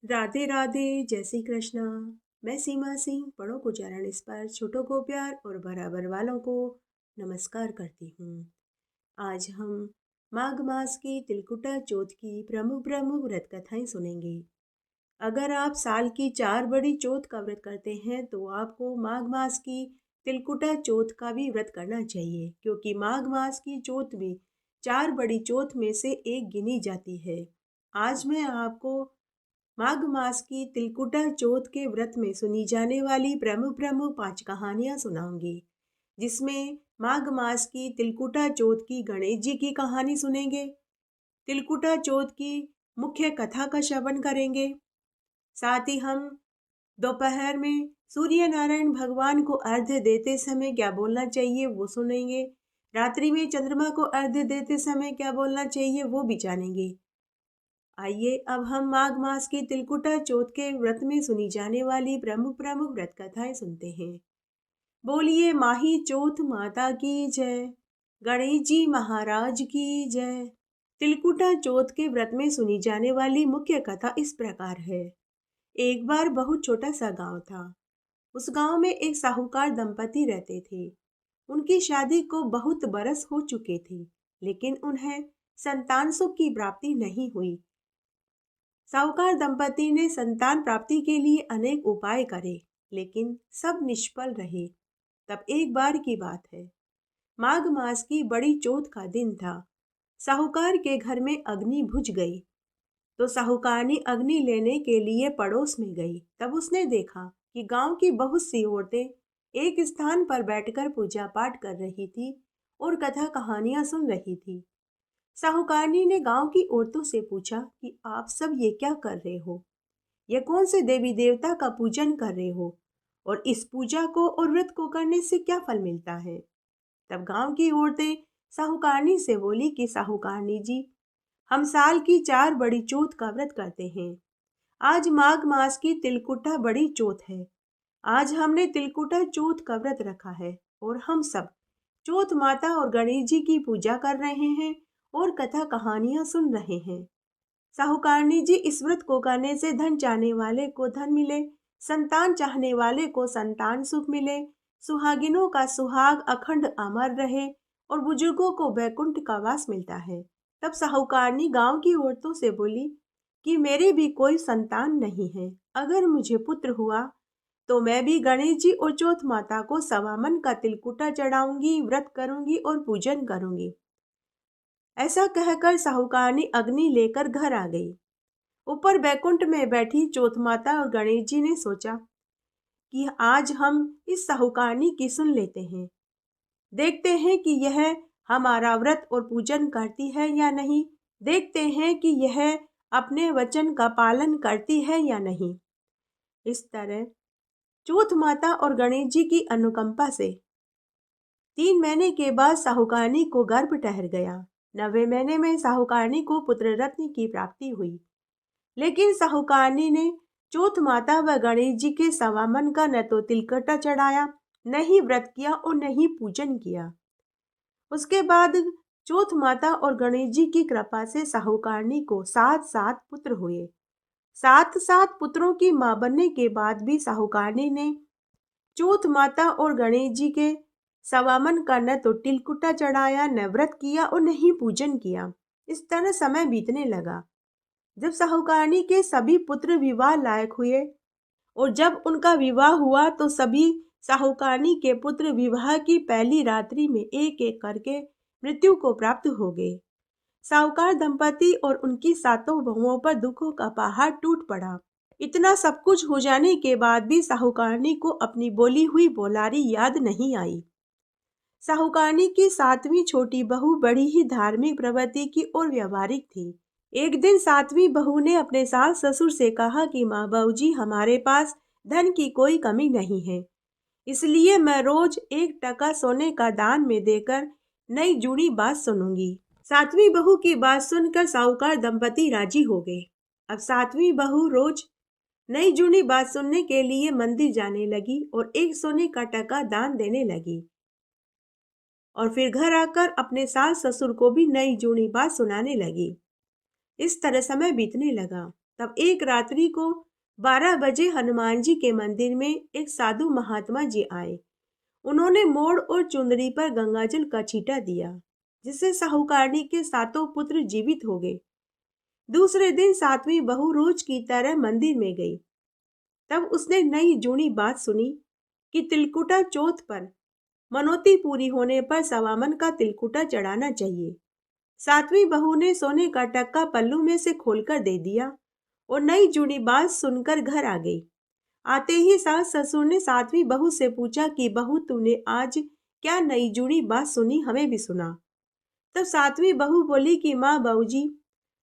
राधे राधे, जय श्री कृष्णा। मैं सीमा सिंह बड़ों को चरण स्पर्श, छोटों को प्यार और बराबर वालों को नमस्कार करती हूँ। आज हम माघ मास की तिलकुटा चौथ की प्रमुख प्रमुख व्रत कथाएं सुनेंगे। अगर आप साल की 4 बड़ी चौथ का व्रत करते हैं तो आपको माघ मास की तिलकुटा चौथ का भी व्रत करना चाहिए, क्योंकि माघ मास की चौथ भी 4 बड़ी चौथ में से एक गिनी जाती है। आज मैं आपको माघ मास की तिलकुटा चौथ के व्रत में सुनी जाने वाली प्रमुख प्रमुख 5 कहानियां सुनाऊंगी, जिसमें माघ मास की तिलकुटा चौथ की गणेश जी की कहानी सुनेंगे। तिलकुटा चौथ की मुख्य कथा का श्रवण करेंगे। साथ ही हम दोपहर में सूर्य नारायण भगवान को अर्घ्य देते समय क्या बोलना चाहिए वो सुनेंगे। रात्रि में चंद्रमा को अर्घ्य देते समय क्या बोलना चाहिए वो भी जानेंगे। आइए अब हम माघ मास की तिलकुटा चौथ के व्रत में सुनी जाने वाली प्रमुख प्रमुख व्रत कथाएं सुनते हैं। बोलिए माही चौथ माता की जय, गणेश जी महाराज की जय। तिलकुटा चौथ के व्रत में सुनी जाने वाली मुख्य कथा इस प्रकार है। एक बार बहुत छोटा सा गांव था। उस गांव में एक साहूकार दंपति रहते थे। उनकी शादी को बहुत बरस हो चुके थे, लेकिन उन्हें संतान सुख की प्राप्ति नहीं हुई। साहूकार दंपति ने संतान प्राप्ति के लिए अनेक उपाय करे, लेकिन सब निष्फल रहे। तब एक बार की बात है, माघ मास की बड़ी चौथ का दिन था। साहूकार के घर में अग्नि बुझ गई, तो साहूकारनी अग्नि लेने के लिए पड़ोस में गई। तब उसने देखा कि गांव की बहुत सी औरतें एक स्थान पर बैठकर पूजा पाठ कर रही थी और कथा कहानियां सुन रही थी। साहूकारनी ने गांव की औरतों से पूछा कि आप सब ये क्या कर रहे हो? ये कौन से देवी देवता का पूजन कर रहे हो? और इस पूजा को और व्रत को करने से क्या फल मिलता है? तब गांव की औरतें साहूकारनी से बोली कि साहूकारनी जी, हम साल की 4 बड़ी चौथ का व्रत करते हैं। आज माघ मास की तिलकुटा बड़ी चौथ है। आज हमने तिलकुटा चौथ का व्रत रखा है और हम सब चौथ माता और गणेश जी की पूजा कर रहे हैं और कथा कहानियां सुन रहे हैं। साहूकारनी जी, इस व्रत को करने से धन चाहने वाले को धन मिले, संतान चाहने वाले को संतान सुख मिले, सुहागिनों का सुहाग अखंड अमर रहे और बुजुर्गों को वैकुंठ का वास मिलता है। तब साहूकारनी गांव की औरतों से बोली कि मेरे भी कोई संतान नहीं है। अगर मुझे पुत्र हुआ तो मैं भी गणेश जी और चौथ माता को सवा मन का तिलकुटा चढ़ाऊंगी, व्रत करूंगी और पूजन करूंगी। ऐसा कहकर साहूकारनी अग्नि लेकर घर आ गई। ऊपर बैकुंठ में बैठी चौथ माता और गणेश जी ने सोचा कि आज हम इस साहूकारनी की सुन लेते हैं, देखते हैं कि यह हमारा व्रत और पूजन करती है या नहीं, देखते हैं कि यह अपने वचन का पालन करती है या नहीं। इस तरह चौथ माता और गणेश जी की अनुकंपा से 3 महीने के बाद साहूकारनी को गर्भ ठहर गया। 9वें महीने में साहूकारनी को पुत्र रत्न की प्राप्ति हुई। लेकिन साहूकारनी ने चौथ माता व गणेश जी के सवा मन का न तो तिलकटा चढ़ाया, न ही व्रत किया और न ही पूजन किया। उसके बाद चौथ माता और गणेश जी की कृपा से साहूकारनी को 7 7 पुत्र हुए। 7 7 पुत्रों की मां बनने के बाद भी साहूकारनी ने चौथ माता और गणेश जी के सवा मन का न तो तिलकुटा चढ़ाया, न व्रत किया और न ही पूजन किया। इस तरह समय बीतने लगा। जब साहूकारनी के सभी पुत्र विवाह लायक हुए और जब उनका विवाह हुआ तो सभी साहूकारनी के पुत्र विवाह की पहली रात्रि में एक एक करके मृत्यु को प्राप्त हो गए। साहूकार दंपति और उनकी 7 बहुओं पर दुखों का पहाड़ टूट पड़ा। इतना सब कुछ हो जाने के बाद भी साहूकारनी को अपनी बोली हुई बोलारी याद नहीं आई। साहूकारनी की 7वीं छोटी बहू बड़ी ही धार्मिक प्रवृत्ति की और व्यवहारिक थी। एक दिन 7वीं बहू ने अपने सास ससुर से कहा कि माँ बाबूजी, हमारे पास धन की कोई कमी नहीं है, इसलिए मैं रोज 1 टका सोने का दान में देकर नई जुड़ी बात सुनूंगी। 7वीं बहू की बात सुनकर साहूकार दंपति राजी हो गए। अब 7वीं बहू रोज नई जुड़ी बात सुनने के लिए मंदिर जाने लगी और 1 सोने का टका दान देने लगी और फिर घर आकर अपने सास ससुर को भी नई जुड़ी बात सुनाने लगी। इस तरह समय बीतने लगा। तब एक रात्रि को 12 बजे हनुमान जी के मंदिर में एक साधु महात्मा जी आए। उन्होंने मोड़ और चुंदड़ी पर गंगाजल का छींटा दिया, जिससे साहूकारनी के सातों पुत्र जीवित हो गए। दूसरे दिन सातवीं बहू रोज की तरह मंदिर में गई। तब उसने नई जूनी बात सुनी कि तिलकुटा चौथ पर मनौती पूरी होने पर सवामन का तिलकुटा चढ़ाना चाहिए। सातवीं बहू ने सोने का टक्का पल्लू में से खोलकर दे दिया और नई जूनी बात सुनकर घर आ गई। आते ही सास ससुर ने सातवीं बहू से पूछा कि बहू तूने आज क्या नई जूनी बात सुनी, हमें भी सुना। तब सातवीं बहू बोली कि माँ बाबूजी,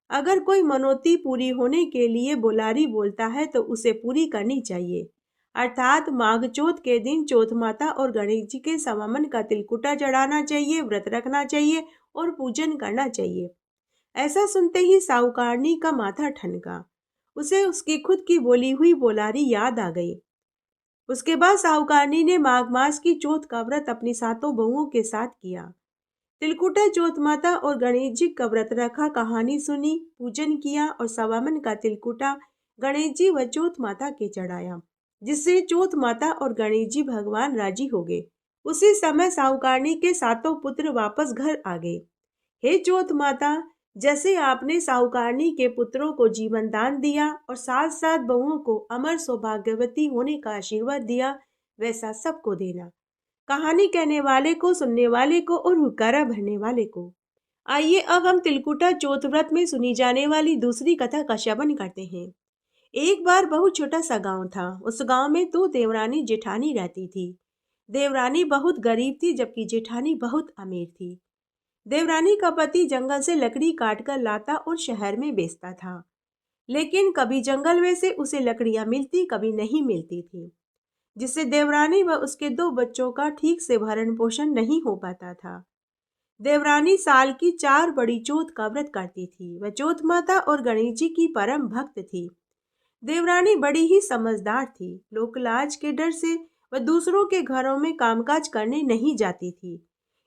अगर कोई मनौती पूरी होने के लिए बुलारी बोलता है तो उसे पूरी करनी चाहिए। अर्थात माघ चौथ के दिन चौथ माता और गणेश जी के सवामन का तिलकुटा चढ़ाना चाहिए, व्रत रखना चाहिए और पूजन करना चाहिए। ऐसा सुनते ही साहूकारनी का माथा ठनका। उसे उसकी खुद की बोली हुई बोलारी याद आ गई। उसके बाद साहूकारनी ने माघ मास की चौथ का व्रत अपनी सातों बहुओं के साथ किया। तिलकुटा चौथ माता और गणेश जी का व्रत रखा, कहानी सुनी, पूजन किया और सवामन का तिलकुटा गणेश जी व चौथ माता के चढ़ाया, जिससे चौथ माता और गणेश जी भगवान राजी हो गए। उसी समय साहूकारनी के सातों पुत्र वापस घर आ गए। हे चौथ माता, जैसे आपने साहूकारनी के पुत्रों को जीवन दान दिया और साथ साथ बहुओं को अमर सौभाग्यवती होने का आशीर्वाद दिया, वैसा सबको देना। कहानी कहने वाले को, सुनने वाले को और हुक्कारा भरने वाले को। आइए अब हम तिलकुटा चौथ व्रत में सुनी जाने वाली दूसरी कथा का श्रवण करते हैं। एक बार बहुत छोटा सा गांव था। उस गांव में दो देवरानी जेठानी रहती थी। देवरानी बहुत गरीब थी, जबकि जेठानी बहुत अमीर थी। देवरानी का पति जंगल से लकड़ी काट कर लाता और शहर में बेचता था, लेकिन कभी जंगल में से उसे लकड़ियां मिलती, कभी नहीं मिलती थी, जिससे देवरानी व उसके दो बच्चों का ठीक से भरण पोषण नहीं हो पाता था। देवरानी साल की 4 बड़ी चौथ का व्रत करती थी। वह चौथ माता और गणेश जी की परम भक्त थी। देवरानी बड़ी ही समझदार थी। लोकलाज के डर से वह दूसरों के घरों में कामकाज करने नहीं जाती थी।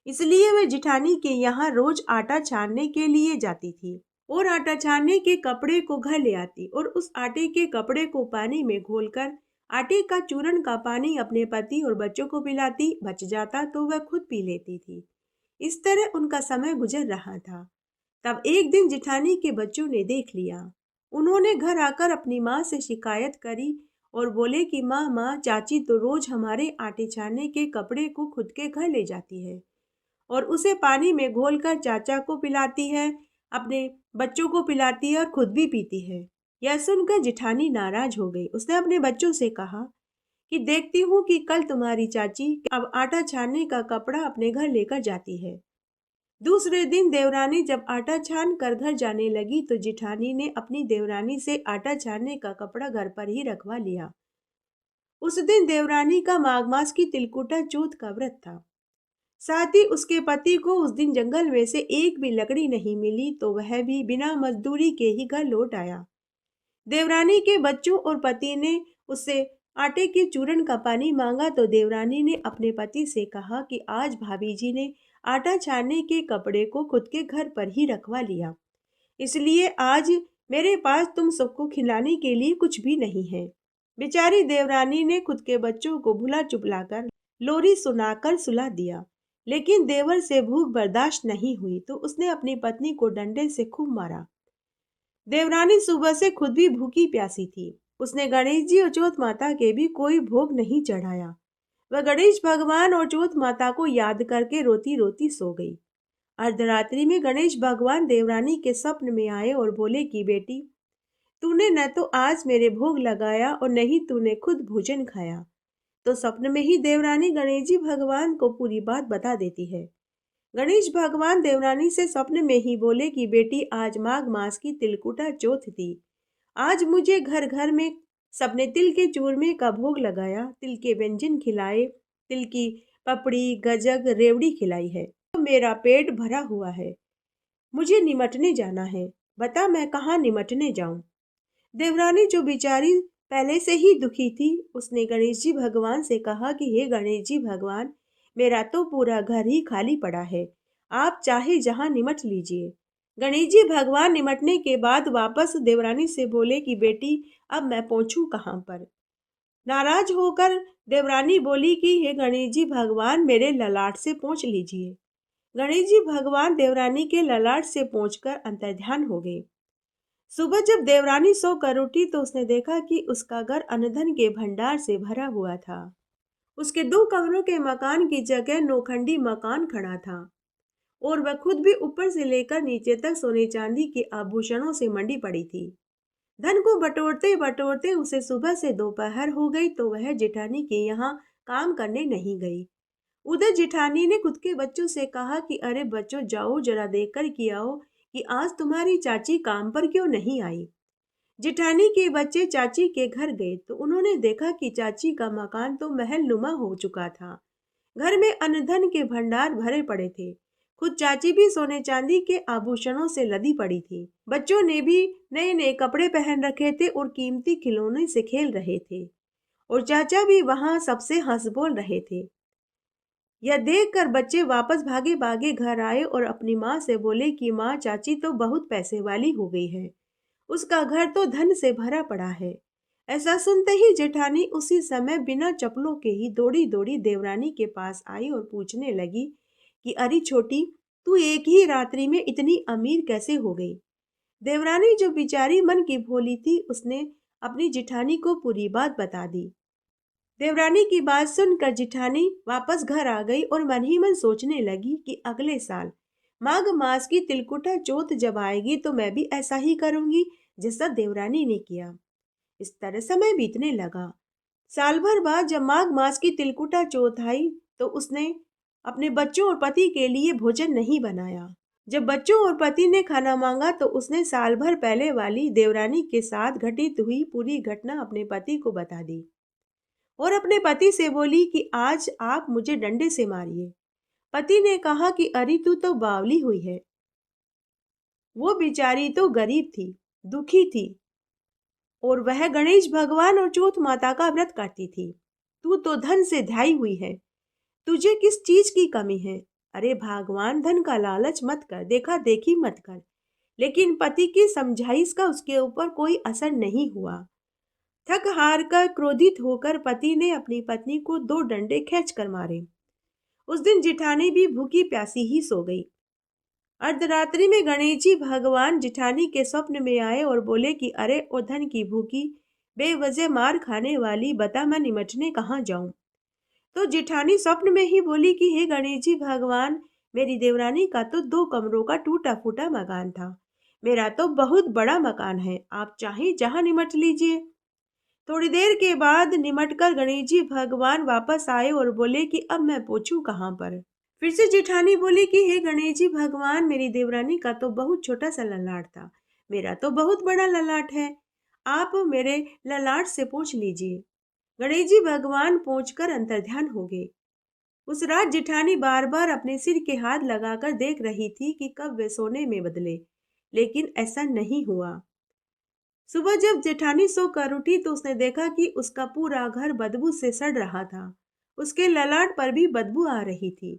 इसलिए वह जिठानी के यहाँ रोज आटा छानने के लिए जाती थी और आटा छानने के कपड़े को घर ले आती और उस आटे के कपड़े को पानी में घोलकर आटे का चूर्ण का पानी अपने पति और बच्चों को पिलाती। बच जाता तो वह खुद पी लेती थी। इस तरह उनका समय गुजर रहा था। तब एक दिन जिठानी के बच्चों ने देख लिया। उन्होंने घर आकर अपनी माँ से शिकायत करी और बोले कि माँ माँ, चाची तो रोज हमारे आटे छानने के कपड़े को खुद के घर ले जाती है और उसे पानी में घोलकर चाचा को पिलाती है, अपने बच्चों को पिलाती है और खुद भी पीती है। यह सुनकर जिठानी नाराज हो गई। उसने अपने बच्चों से कहा कि देखती हूँ कि कल तुम्हारी चाची अब आटा छानने का कपड़ा अपने घर लेकर जाती है। दूसरे दिन देवरानी जब आटा छान कर घर जाने लगी तो जिठानी ने अपनी देवरानी से आटा छानने का कपड़ा घर पर ही रखवा लिया। उस दिन देवरानी का माघ मास की तिलकुटा चौथ का व्रत था। साथ ही उसके पति को उस दिन जंगल में से एक भी लकड़ी नहीं मिली, तो वह भी बिना मजदूरी के ही घर लौट आया। देवरानी के बच्चों और पति ने उससे आटे के चूर्ण का पानी मांगा तो देवरानी ने अपने पति से कहा कि आज भाभी जी ने आटा छानने के कपड़े को खुद के घर पर ही रखवा लिया, इसलिए आज मेरे पास तुम सबको खिलाने के लिए कुछ भी नहीं है। बेचारी देवरानी ने खुद के बच्चों को भुला चुपलाकर लोरी सुनाकर सुला दिया, लेकिन देवर से भूख बर्दाश्त नहीं हुई तो उसने अपनी पत्नी को डंडे से खूब मारा। देवरानी सुबह से खुद भी भूखी प्यासी थी। उसने गणेश जी और चौथ माता के भी कोई भोग नहीं चढ़ाया। वह गणेश भगवान और चौथ माता को याद करके रोती रोती सो गई। अर्धरात्रि में गणेश भगवान देवरानी के स्वप्न में आए और बोले कि बेटी, तूने न तो आज मेरे भोग लगाया और न ही तूने खुद भोजन खाया। तो स्वप्न में ही देवरानी गणेश जी भगवान को पूरी बात बता देती है। गणेश भगवान देवरानी से स्वप्न में ही बोले कि बेटी, आज माघ मास की तिलकुटा चौथ थी। आज मुझे घर घर में सबने तिल के चूरमे का भोग लगाया, तिल के व्यंजन खिलाए, तिल की पपड़ी, गजक, रेवड़ी खिलाई है। तो मेरा पेट भरा हुआ है। मुझे निमटने जाना है। बता मैं कहाँ निमटने जाऊं? देवरानी जो बेचारी पहले से ही दुखी थी, उसने गणेश जी भगवान से कहा कि हे गणेश जी भगवान, मेरा तो पूरा घर ही खाली पड़ा है, आप चाहे जहाँ निमट लीजिए। गणेश जी भगवान निमटने के बाद वापस देवरानी से बोले कि बेटी, अब मैं पहुंचूं कहाँ पर। नाराज होकर देवरानी बोली कि हे गणेश जी भगवान, मेरे ललाट से पूछ लीजिए। गणेश जी भगवान देवरानी के ललाट से पूछकर अंतर्ध्यान हो गए। सुबह जब देवरानी सोकर उठी तो उसने देखा कि उसका घर अनधन के भंडार से भरा हुआ था। उसके 2 कमरों के मकान की जगह नौखंडी मकान खड़ा था और वह खुद भी ऊपर से लेकर नीचे तक सोने चांदी के आभूषणों से मंडी पड़ी थी। धन को बटोरते बटोरते उसे सुबह से दोपहर हो गई तो वह जेठानी के यहाँ काम करने नहीं गई। उधर जेठानी ने खुद के बच्चों से कहा कि अरे बच्चों, जाओ जरा देख कर के आओ कि आज तुम्हारी चाची काम पर क्यों नहीं आई। जेठानी के बच्चे चाची के घर गए तो उन्होंने देखा कि चाची का मकान तो महल नुमा हो चुका था। घर में अनधन के भंडार भरे पड़े थे। खुद चाची भी सोने चांदी के आभूषणों से लदी पड़ी थी। बच्चों ने भी नए नए कपड़े पहन रखे थे और कीमती खिलौने से खेल रहे थे और चाचा भी वहां सबसे हंस बोल रहे थे। यह देखकर बच्चे वापस भागे भागे घर आए और अपनी माँ से बोले कि माँ, चाची तो बहुत पैसे वाली हो गई है, उसका घर तो धन से भरा पड़ा है। ऐसा सुनते ही जेठानी उसी समय बिना चप्पलों के ही दौड़ी दौड़ी देवरानी के पास आई और पूछने लगी कि अरे छोटी, तू एक ही रात्रि में इतनी अमीर कैसे हो गई। देवरानी जो बेचारी मन की भोली थी, उसने अपनी जेठानी को पूरी बात बता दी। देवरानी की बात सुनकर जिठानी वापस घर आ गई और मन ही मन सोचने लगी कि अगले साल माघ मास की तिलकुटा चौथ जब आएगी तो मैं भी ऐसा ही करूंगी जैसा देवरानी ने किया। इस तरह समय बीतने लगा। साल भर बाद जब माघ मास की तिलकुटा चौथ आई तो उसने अपने बच्चों और पति के लिए भोजन नहीं बनाया। जब बच्चों और पति ने खाना मांगा तो उसने साल भर पहले वाली देवरानी के साथ घटित हुई पूरी घटना अपने पति को बता दी और अपने पति से बोली कि आज आप मुझे डंडे से मारिए। पति ने कहा कि अरे तू तो बावली हुई है, वो बेचारी तो गरीब थी, दुखी थी और वह गणेश भगवान और चौथ माता का व्रत करती थी। तू तो धन से ध्याई हुई है, तुझे किस चीज की कमी है। अरे भगवान, धन का लालच मत कर, देखा देखी मत कर। लेकिन पति की समझाइश का उसके ऊपर कोई असर नहीं हुआ। थक हार कर क्रोधित होकर पति ने अपनी पत्नी को 2 डंडे खींच कर मारे। उस दिन जिठानी भी भूखी प्यासी ही सो गई। अर्धरात्रि में गणेश जी भगवान जिठानी के स्वप्न में आए और बोले कि अरे ओ धन की भूखी, बेवजह मार खाने वाली, बता मैं निमटने कहाँ जाऊं। तो जिठानी स्वप्न में ही बोली कि हे गणेश जी भगवान, मेरी देवरानी का तो 2 कमरों का टूटा फूटा मकान था, मेरा तो बहुत बड़ा मकान है, आप चाहे जहां निमट लीजिए। थोड़ी देर के बाद निमटकर गणेश जी भगवान वापस आए और बोले कि अब मैं पूछूं कहाँ पर। फिर से जेठानी बोली कि हे गणेश जी भगवान, मेरी देवरानी का तो बहुत छोटा सा ललाट था, मेरा तो बहुत बड़ा ललाट है, आप मेरे ललाट से पूछ लीजिए। गणेश जी भगवान पूछकर अंतर्ध्यान हो गए। उस रात जेठानी बार बार अपने सिर के हाथ लगाकर देख रही थी कि कब वे सोने में बदले, लेकिन ऐसा नहीं हुआ। सुबह जब जेठानी सोकर उठी तो उसने देखा कि उसका पूरा घर बदबू से सड़ रहा था। उसके ललाट पर भी बदबू आ रही थी।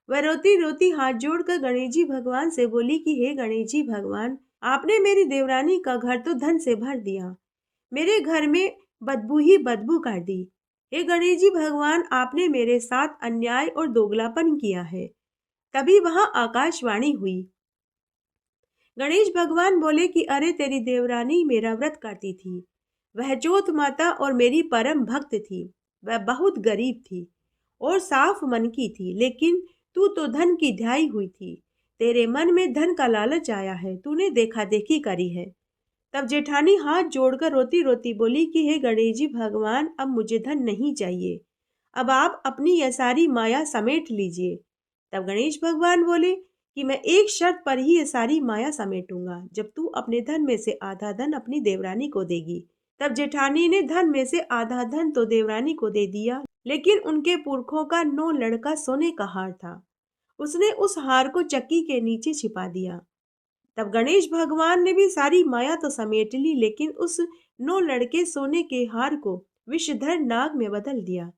वह रोती रोती हाथ जोड़कर गणेश जी भगवान से बोली कि हे गणेश जी भगवान, आपने मेरी देवरानी का घर तो धन से भर दिया, मेरे घर में बदबू ही बदबू कर दी। हे गणेश जी भगवान, आपने मेरे साथ अन्याय और दोगलापन किया है। तभी वहां आकाशवाणी हुई। गणेश भगवान बोले कि अरे तेरी देवरानी मेरा व्रत करती थी, वह जोत माता और मेरी परम भक्त थी। वह बहुत गरीब थी और साफ मन की थी, लेकिन तू तो धन की ध्याई हुई थी, तेरे मन में धन का लालच आया है, तूने देखा देखी करी है। तब जेठानी हाथ जोड़कर रोती रोती बोली कि हे गणेश जी भगवान, अब मुझे धन नहीं चाहिए, अब आप अपनी यह सारी माया समेट लीजिए। तब गणेश भगवान बोले कि मैं एक शर्त पर ही ये सारी माया समेटूंगा, जब तू अपने धन में से आधा धन अपनी देवरानी को देगी। तब जेठानी ने धन में से आधा धन तो देवरानी को दे दिया, लेकिन उनके पुरखों का 9 लड़का सोने का हार था, उसने उस हार को चक्की के नीचे छिपा दिया। तब गणेश भगवान ने भी सारी माया तो समेट ली, लेकिन उस 9 लड़के सोने के हार को विषधर नाग में बदल दिया।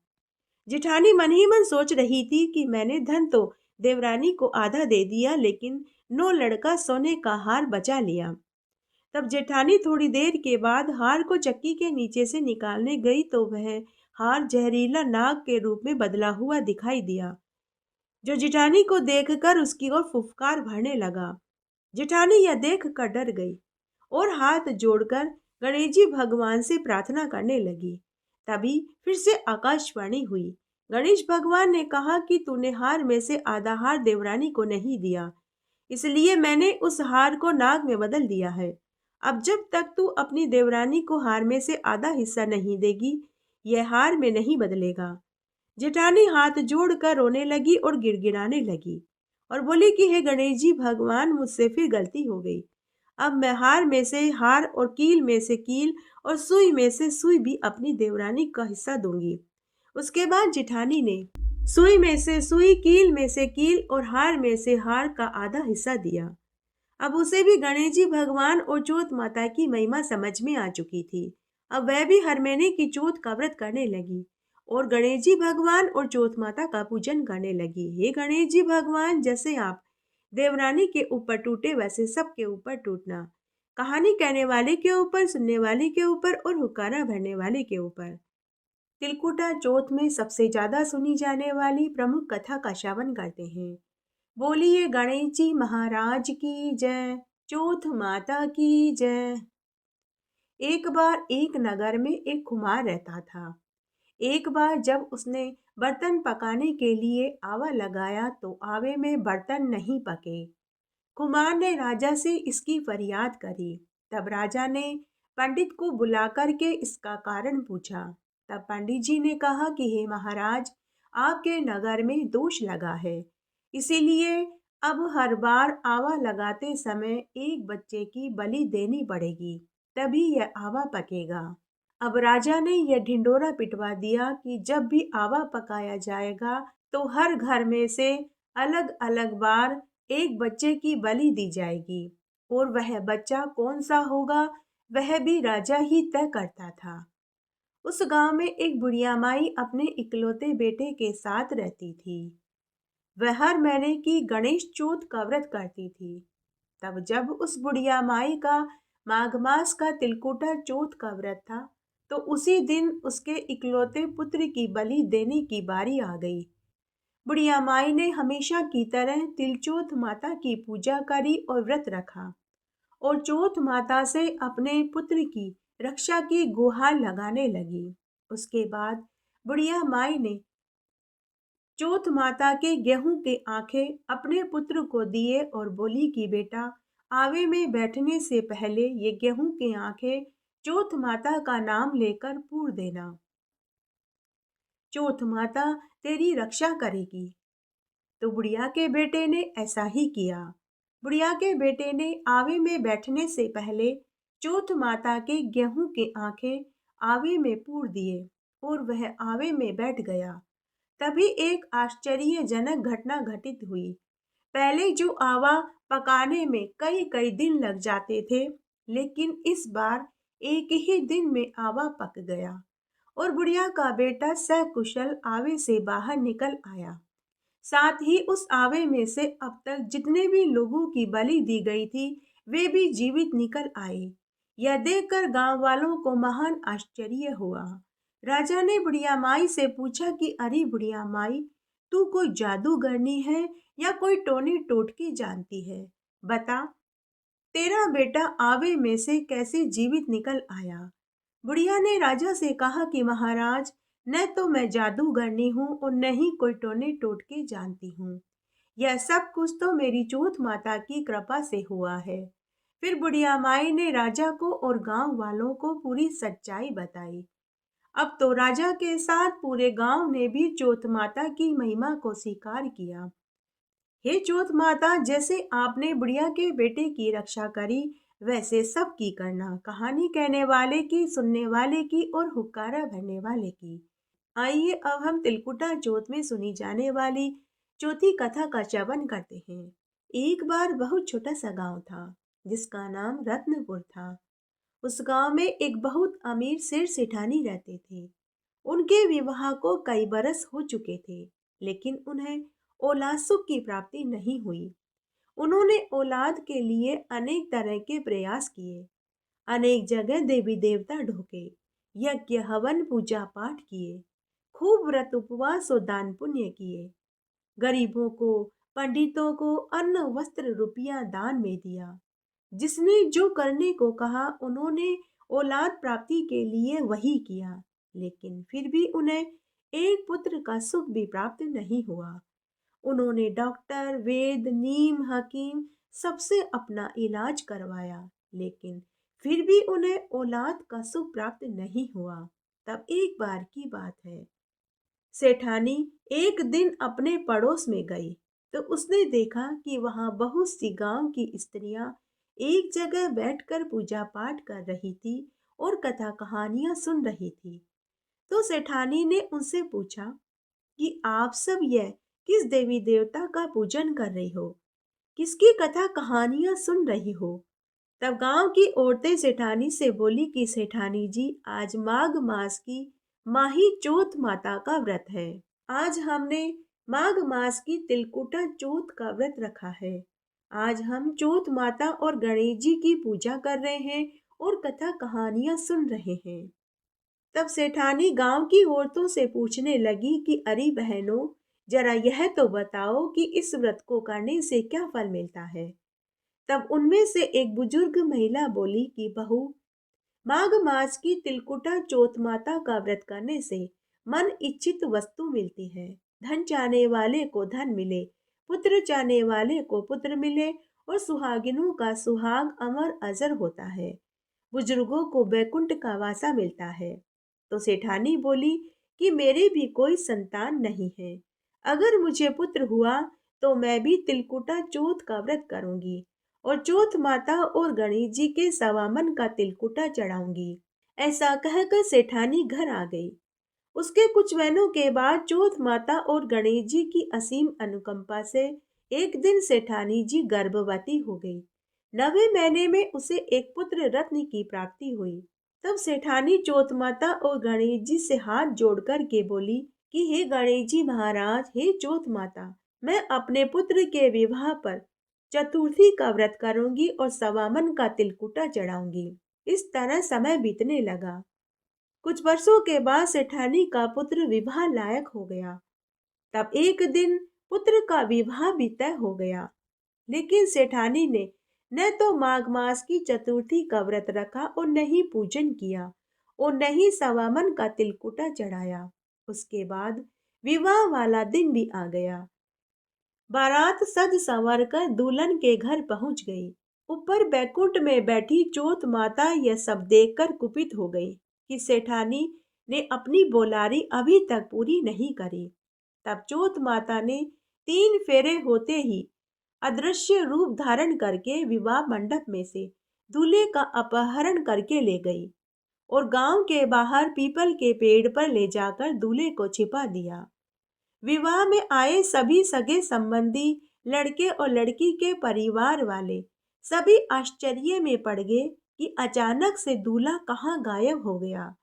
जेठानी मन ही मन सोच रही थी कि मैंने धन तो देवरानी को आधा दे दिया, लेकिन 9 लड़का सोने का हार बचा लिया। तब जेठानी थोड़ी देर के बाद हार को चक्की के नीचे से निकालने गई तो वह हार जहरीला नाग के रूप में बदला हुआ दिखाई दिया, जो जेठानी को देखकर उसकी ओर फुफकार भरने लगा। जेठानी यह देखकर डर गई और हाथ जोड़कर गणेश जी भगवान से प्रार्थना करने लगी। तभी फिर से आकाशवाणी हुई। गणेश भगवान ने कहा कि तूने हार में से आधा हार देवरानी को नहीं दिया, इसलिए मैंने उस हार को नाग में बदल दिया है। अब जब तक तू अपनी देवरानी को हार में से आधा हिस्सा नहीं देगी, यह हार में नहीं बदलेगा। जेठानी हाथ जोड़कर रोने लगी और गिड़गिड़ाने लगी और बोली कि हे गणेश जी भगवान, मुझसे फिर गलती हो गई। अब मैं हार में से हार और कील में से कील और सुई में से सुई भी अपनी देवरानी का हिस्सा दूंगी। उसके बाद जेठानी ने सुई में से सुई, कील में से कील और हार में से हार का आधा हिस्सा दिया। अब उसे भी गणेश जी भगवान और चौथ माता की महिमा समझ में आ चुकी थी। अब वह भी हर महीने की चौथ का व्रत करने लगी और गणेश जी भगवान और चौथ माता का पूजन करने लगी। हे गणेश जी भगवान, जैसे आप देवरानी के ऊपर टूटे वैसे सबके ऊपर टूटना। कहानी कहने वाले के ऊपर, सुनने वाले के ऊपर और हुक्कारा भरने वाले के ऊपर। तिलकुटा चौथ में सबसे ज्यादा सुनी जाने वाली प्रमुख कथा का श्रवण करते हैं। बोलिए गणेश जी महाराज की जय, चौथ माता की जय। एक बार एक नगर में एक कुम्हार रहता था। एक बार जब उसने बर्तन पकाने के लिए आवा लगाया तो आवे में बर्तन नहीं पके। कुम्हार ने राजा से इसकी फरियाद करी। तब राजा ने पंडित को बुला करके इसका कारण पूछा। तब पंडित जी ने कहा कि हे महाराज, आपके नगर में दोष लगा है, इसीलिए अब हर बार आवा लगाते समय एक बच्चे की बलि देनी पड़ेगी, तभी यह आवा पकेगा। अब राजा ने यह ढिंडोरा पिटवा दिया कि जब भी आवा पकाया जाएगा तो हर घर में से अलग अलग बार एक बच्चे की बलि दी जाएगी और वह बच्चा कौन सा होगा वह भी राजा ही तय करता था। उस गांव में एक बुढ़िया माई अपने इकलौते बेटे के साथ रहती थी। वह हर महीने की गणेश चौथ का व्रत करती थी। तब जब उस बुढ़िया माई का माघ मास का तिलकुटा चौथ का व्रत था तो उसी दिन उसके इकलौते पुत्र की बलि देने की बारी आ गई। बुढ़िया माई ने हमेशा की तरह तिलचौथ माता की पूजा करी और व्रत रखा और चौथ माता से अपने पुत्र की रक्षा की गुहार लगाने लगी। उसके बाद बुढ़िया माई ने चौथ माता के गेहूं के आंखें अपने पुत्र को दिए और बोली कि बेटा, आवे में बैठने से पहले ये गेहूं के आंखें चौथ माता का नाम लेकर पूर देना। चौथ माता तेरी रक्षा करेगी। तो बुढ़िया के बेटे ने ऐसा ही किया। बुढ़िया के बेटे ने आवे में बैठने से पहले चौथ माता के गेहूं के आंखें आवे में पूर दिए और वह आवे में बैठ गया। तभी एक आश्चर्यजनक घटना घटित हुई। पहले जो आवा पकाने में कई कई दिन लग जाते थे, लेकिन इस बार एक ही दिन में आवा पक गया और बुढ़िया का बेटा सकुशल आवे से बाहर निकल आया। साथ ही उस आवे में से अब तक जितने भी लोगों की बलि दी गई थी वे भी जीवित निकल आए। यह देखकर गांव वालों को महान आश्चर्य हुआ। राजा ने बुढ़िया माई से पूछा कि अरे बुढ़िया माई, तू कोई जादूगरनी है या कोई टोने टोटके जानती है? बता, तेरा बेटा आवे में से कैसे जीवित निकल आया? बुढ़िया ने राजा से कहा कि महाराज, न तो मैं जादूगरनी हूँ और न ही कोई टोने टोटके जानती हूँ। यह सब कुछ तो मेरी चौथ माता की कृपा से हुआ है। फिर बुढ़िया माई ने राजा को और गांव वालों को पूरी सच्चाई बताई। अब तो राजा के साथ पूरे गांव ने भी चौथ माता की महिमा को स्वीकार किया। हे चौथ माता, जैसे आपने बुढ़िया के बेटे की रक्षा करी वैसे सबकी करना। कहानी कहने वाले की, सुनने वाले की और हुक्कारा भरने वाले की। आइए अब हम तिलकुटा चौथ में सुनी जाने वाली चौथी कथा का श्रवण करते हैं। एक बार बहुत छोटा सा गांव था जिसका नाम रत्नपुर था। उस गांव में एक बहुत अमीर सेठ सेठानी रहते थे। उनके विवाह को कई बरस हो चुके थे, लेकिन उन्हें औलाद सुख की प्राप्ति नहीं हुई। उन्होंने औलाद के लिए अनेक तरह के प्रयास किए, अनेक जगह देवी देवता ढोके, यज्ञ हवन पूजा पाठ किए, खूब व्रत उपवास और दान पुण्य किए, गरीबों को, पंडितों को अन्न वस्त्र रुपया दान में दिया। जिसने जो करने को कहा उन्होंने औलाद प्राप्ति के लिए वही किया, लेकिन फिर भी उन्हें एक पुत्र का सुख भी प्राप्त नहीं हुआ। उन्होंने डॉक्टर, वेद, नीम, हकीम सबसे अपना इलाज करवाया, लेकिन फिर भी उन्हें औलाद का सुख प्राप्त नहीं हुआ। तब एक बार की बात है, सेठानी एक दिन अपने पड़ोस में गई तो उसने देखा कि वहां बहुत सी गांव की स्त्रियां एक जगह बैठकर पूजा पाठ कर रही थी और कथा कहानियां सुन रही थी। तो सेठानी ने उनसे पूछा कि आप सब यह किस देवी देवता का पूजन कर रही हो, किसकी कथा कहानियां सुन रही हो। तब गांव की औरतें सेठानी से बोली कि सेठानी जी, आज माघ मास की माही चौथ माता का व्रत है। आज हमने माघ मास की तिलकुटा चौथ का व्रत रखा है। आज हम चौथ माता और गणेश जी की पूजा कर रहे हैं और कथा कहानियां सुन रहे हैं। तब सेठानी गांव की औरतों से पूछने लगी कि अरे बहनों, जरा यह तो बताओ कि इस व्रत को करने से क्या फल मिलता है। तब उनमें से एक बुजुर्ग महिला बोली कि बहू, माघ मास की तिलकुटा चौथ माता का व्रत करने से मन इच्छित वस्तु मिलती है। धन चाहने वाले को धन मिले, पुत्र चाहने वाले को पुत्र मिले और सुहागिनों का सुहाग अमर अजर होता है। बुजुर्गों को वैकुंठ का वासा मिलता है। तो सेठानी बोली कि मेरे भी कोई संतान नहीं है। अगर मुझे पुत्र हुआ तो मैं भी तिलकुटा चौथ का व्रत करूंगी और चौथ माता और गणेश जी के सवामन का तिलकुटा चढ़ाऊंगी। ऐसा कहकर सेठानी घर आ गई। उसके कुछ महीनों के बाद चौथ माता और गणेश जी की असीम अनुकंपा से एक दिन सेठानी जी गर्भवती हो गई। 9वें महीने में उसे एक पुत्र रत्न की प्राप्ति हुई। तब सेठानी चौथ माता और गणेश जी से हाथ जोड़कर के बोली कि हे गणेश जी महाराज, हे चौथ माता, मैं अपने पुत्र के विवाह पर चतुर्थी का व्रत करूंगी और सवामन का तिलकुटा चढ़ाऊंगी। इस तरह समय बीतने लगा। कुछ वर्षों के बाद सेठानी का पुत्र विवाह लायक हो गया। तब एक दिन पुत्र का विवाह भी तय हो गया, लेकिन सेठानी ने न तो माघ मास की चतुर्थी का व्रत रखा और न ही पूजन किया और न ही सवामन का तिलकुटा चढ़ाया। उसके बाद विवाह वाला दिन भी आ गया। बारात सज संवर कर दुल्हन के घर पहुंच गई। ऊपर बैकुंठ में बैठी चौथ माता यह सब देखकर कुपित हो गई कि सेठानी ने अपनी बोलारी अभी तक पूरी नहीं करी। तब चौथ माता ने 3 फेरे होते ही अदृश्य रूप धारण करके विवाह मंडप में से दूल्हे का अपहरण करके ले गई और गांव के बाहर पीपल के पेड़ पर ले जाकर दूल्हे को छिपा दिया। विवाह में आए सभी सगे संबंधी, लड़के और लड़की के परिवार वाले सभी आश्चर्य में पड़ गए कि अचानक से दूल्हा कहाँ गायब हो गया।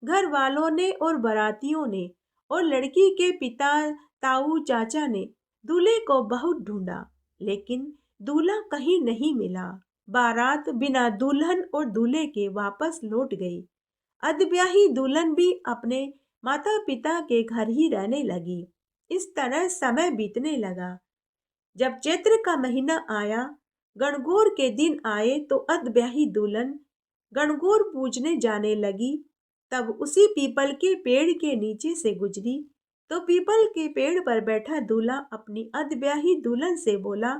घर वालों ने और बारातियों ने और लड़की के पिता, ताऊ, चाचा ने दूल्हे को बहुत ढूंढा, लेकिन दूल्हा कहीं नहीं मिला। बारात बिना दुल्हन और दूल्हे के वापस लौट गई। अधब्याही दुल्हन भी अपने माता पिता के घर ही रहने लगी। इस तरह समय बीतने लगा। जब चैत्र का महीना आया, गणगौर के दिन आए तो अधब्याही दुल्हन गणगौर पूजने जाने लगी। तब उसी पीपल के पेड़ के नीचे से गुजरी तो पीपल के पेड़ पर बैठा दूल्हा अपनी अधब्याही दुल्हन से बोला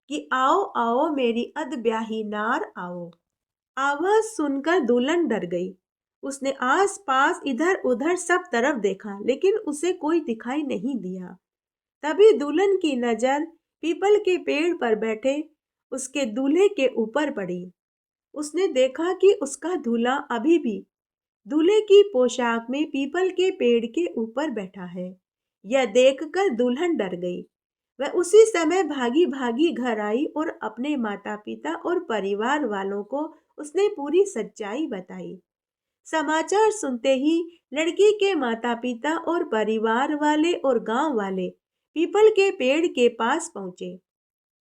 कि आओ आओ मेरी अधब्याही नार आओ। आवाज सुनकर दुल्हन डर गई। उसने आस पास इधर उधर सब तरफ देखा, लेकिन उसे कोई दिखाई नहीं दिया। तभी दुल्हन की नजर पीपल के पेड़ पर बैठे उसके दूल्हे के ऊपर पड़ी। उसने देखा कि उसका दूल्हा अभी भी दूल्हे की पोशाक में पीपल के पेड़ के ऊपर बैठा है। यह देखकर दुल्हन डर गई। वह उसी समय भागी भागी घर आई और अपने माता पिता और परिवार वालों को उसने पूरी सच्चाई बताई। समाचार सुनते ही लड़की के माता पिता और परिवार वाले और गांव वाले पीपल के पेड़ के पास पहुंचे।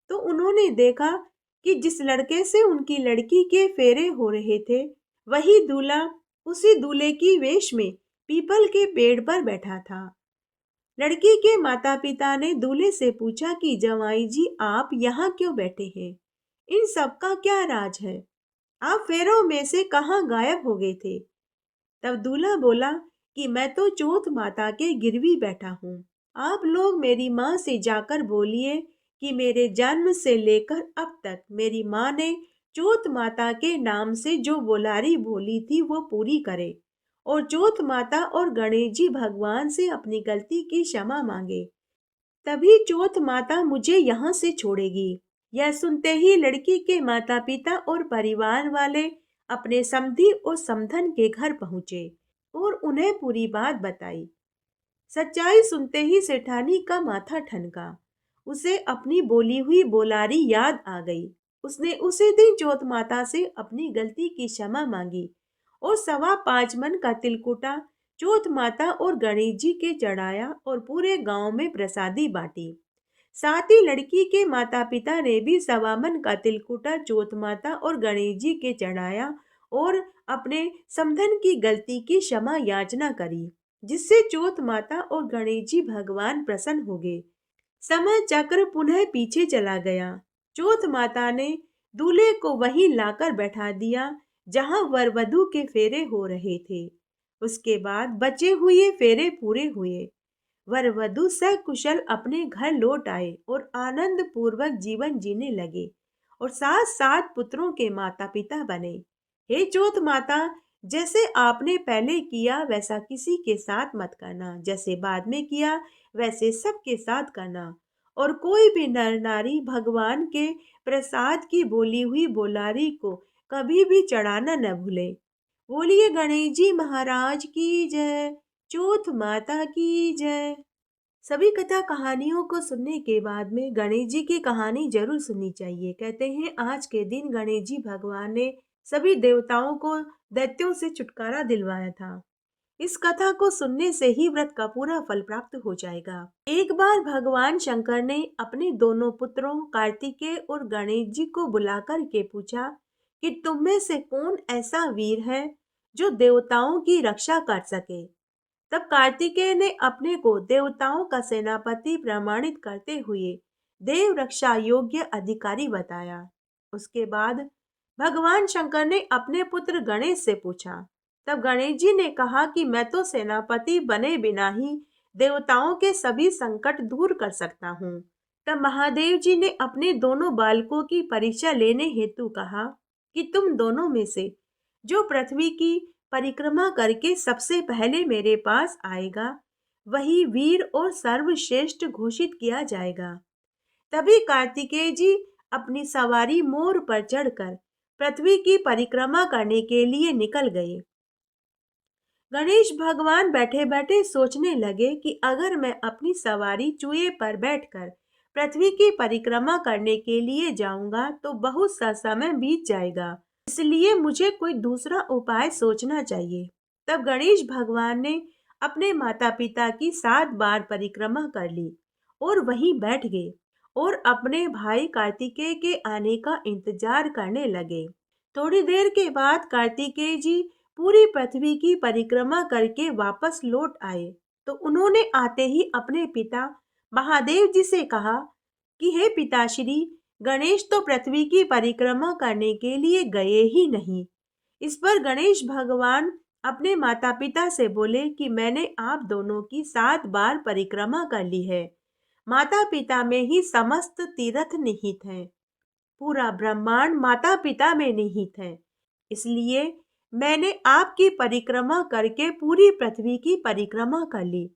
तो उन्होंने देखा कि जिस लड़के से उनकी लड़की के फेरे हो रहे थे, वही दूल्हा उसी दूल्हे की वेश में पीपल के पेड़ पर बैठा था। लड़की के माता पिता ने दूल्हे से पूछा कि जवाई जी, आप यहाँ क्यों बैठे हैं? इन सब का क्या राज है? आप फेरों में से कहाँ गायब हो गए थे? तब दूल्हा बोला कि मैं तो चौथ माता के गिरवी बैठा हूँ। आप लोग मेरी माँ से जाकर बोलिए कि मेरे जन्म से लेकर अब तक मेरी माँ ने चौथ माता के नाम से जो बोलारी बोली थी वो पूरी करे, और चौथ माता और गणेश जी भगवान से अपनी गलती की क्षमा मांगे, तभी चौथ माता मुझे यहाँ से छोड़ेगी। यह सुनते ही लड़की के माता पिता और परिवार वाले अपने समधी और समधन के घर पहुंचे और उन्हें पूरी बात बताई। सच्चाई सुनते ही सेठानी का माथा ठनका। उसे अपनी बोली हुई बोलारी याद आ गई। उसने उसी दिन चौथ माता से अपनी गलती की क्षमा मांगी और 5.25 मन का तिलकुटा चौथ माता और गणेश जी के चढ़ाया और पूरे गांव में प्रसादी बांटी। साथ ही लड़की के माता पिता ने भी 1.25 मन का तिलकुटा चौथ माता और गणेश जी के चढ़ाया और अपने समधन की गलती की क्षमा याचना करी, जिससे चौथ माता और गणेश जी भगवान प्रसन्न हो गए। समय चक्र पुनः पीछे चला गया। चौथ माता ने दूल्हे को वहीं लाकर बैठा दिया जहां वर वधू के फेरे हो रहे थे। उसके बाद बचे हुए फेरे पूरे हुए। वर वधु सकुशल अपने घर लौट आए और आनंद पूर्वक जीवन जीने लगे और 7 पुत्रों के माता पिता बने। हे चौथ माता, जैसे आपने पहले किया वैसा किसी के साथ मत करना, जैसे बाद में किया वैसे सबके साथ करना, और कोई भी नर नारी भगवान के प्रसाद की बोली हुई बोलारी को कभी भी चढ़ाना न भूले। बोलिए गणेश जी महाराज की जय, चौथ माता की जय। सभी कथा कहानियों को सुनने के बाद में गणेश जी की कहानी जरूर सुननी चाहिए। कहते हैं आज के दिन गणेश जी भगवान ने सभी देवताओं को दैत्यों से छुटकारा दिलवाया था। इस कथा को सुनने से ही व्रत का पूरा फल प्राप्त हो जाएगा। एक बार भगवान शंकर ने अपने दोनों पुत्रों कार्तिकेय और गणेश जी को बुलाकर के पूछा कि तुम में से कौन ऐसा वीर है जो देवताओं की रक्षा कर सके। तब कार्तिकेय ने अपने को देवताओं का सेनापति प्रमाणित करते हुए देव रक्षा योग्य अधिकारी बताया। उसके बाद भगवान शंकर ने अपने पुत्र गणेश से पूछा। तब गणेश जी ने कहा कि मैं तो सेनापति बने बिना ही देवताओं के सभी संकट दूर कर सकता हूँ। तब महादेव जी ने अपने दोनों बालकों की परीक्षा लेने हेतु कहा कि तुम दोनों में से जो पृथ्वी की परिक्रमा करके सबसे पहले मेरे पास आएगा, वही वीर और सर्वश्रेष्ठ घोषित किया जाएगा। तभी कार्तिकेय जी अपनी सवारी मोर पर चढ़कर पृथ्वी की परिक्रमा करने के लिए निकल गए। गणेश भगवान बैठे बैठे सोचने लगे कि अगर मैं अपनी सवारी चूहे पर बैठकर पृथ्वी की परिक्रमा करने के लिए जाऊंगा तो बहुत सा समय बीत जाएगा, इसलिए मुझे कोई दूसरा उपाय सोचना चाहिए। तब गणेश भगवान ने अपने माता पिता की 7 बार परिक्रमा कर ली और वहीं बैठ गए और अपने भाई कार्तिकेय के आने का इंतजार करने लगे। थोड़ी देर के बाद कार्तिकेय जी पूरी पृथ्वी की परिक्रमा करके वापस लौट आए, तो उन्होंने आते ही अपने पिता महादेव जी से कहा कि हे पिताश्री, गणेश तो पृथ्वी की परिक्रमा करने के लिए गए ही नहीं। इस पर गणेश भगवान अपने माता पिता से बोले कि मैंने आप दोनों की 7 बार परिक्रमा कर ली है। माता पिता में ही समस्त तीर्थ निहित हैं। पूरा ब्रह्मांड माता पिता में निहित है, इसलिए मैंने आपकी परिक्रमा करके पूरी पृथ्वी की परिक्रमा कर ली।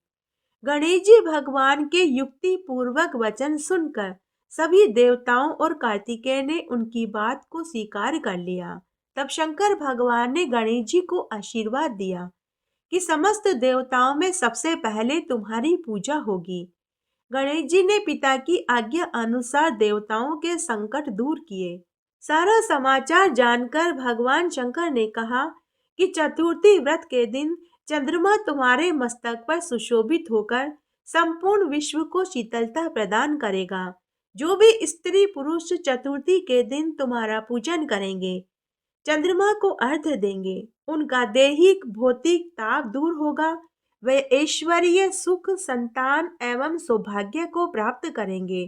गणेश जी भगवान के युक्ति पूर्वक वचन सुनकर सभी देवताओं और कार्तिकेय ने उनकी बात को स्वीकार कर लिया। तब शंकर भगवान ने गणेश जी को आशीर्वाद दिया कि समस्त देवताओं में सबसे पहले तुम्हारी पूजा होगी। गणेश जी ने पिता की आज्ञा अनुसार देवताओं के संकट दूर किए। सारा समाचार जानकर भगवान शंकर ने कहा कि चतुर्थी व्रत के दिन चंद्रमा तुम्हारे मस्तक पर सुशोभित होकर संपूर्ण विश्व को शीतलता प्रदान करेगा, जो भी स्त्री पुरुष चतुर्थी के दिन तुम्हारा पूजन करेंगे, चंद्रमा को अर्घ्य देंगे, उनका दैहिक भौतिक ताप दूर होगा। वे ऐश्वर्य सुख संतान एवं सौभाग्य को प्राप्त करेंगे।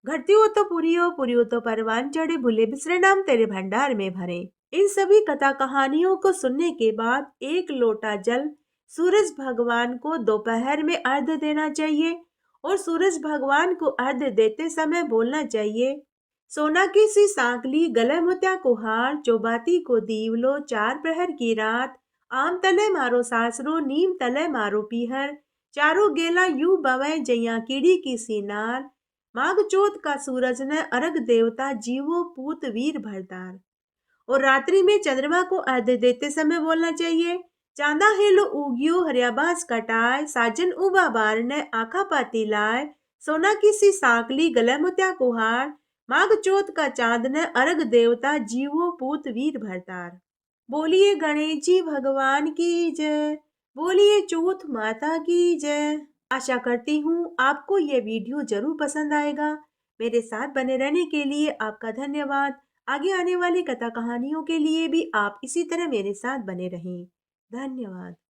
घटती हो तो पूरी हो तो परवान चढ़े, भूले बिसरे नाम तेरे भंडार में भरे। इन सभी कथा कहानियों को सुनने के बाद एक लोटा जल सूरज भगवान को दोपहर में अर्घ्य देना चाहिए और सूरज भगवान को अर्घ्य देते समय बोलना चाहिए, सोना की सी सांकली गले मोत्या को हार, चौबाती को दीवलो, चार प्रहर की रात, आम तले मारो सासरो, नीम तले मारो पीहर, चारों गेला यू बवे जैया कीड़ी की सी नार, माघ चौथ का सूरज न अर्घ देवता, जीवो पूत वीर भरतार। और रात्रि में चंद्रमा को अर्घ्य देते समय बोलना चाहिए, चांदा हेलो उगियो हरियाबास कटाए, साजन उबा बार ने आखा पाती लाए, सोना की सी सांकली गले मोत्या को हार, माघ चौथ का चांद ने अर्घ देवता, जीवो पूत वीर भरतार। बोलिए गणेश जी भगवान की जय, बोलिए चौथ माता की जय। आशा करती हूँ आपको ये वीडियो जरूर पसंद आएगा। मेरे साथ बने रहने के लिए आपका धन्यवाद। आगे आने वाली कथा कहानियों के लिए भी आप इसी तरह मेरे साथ बने रहें। धन्यवाद।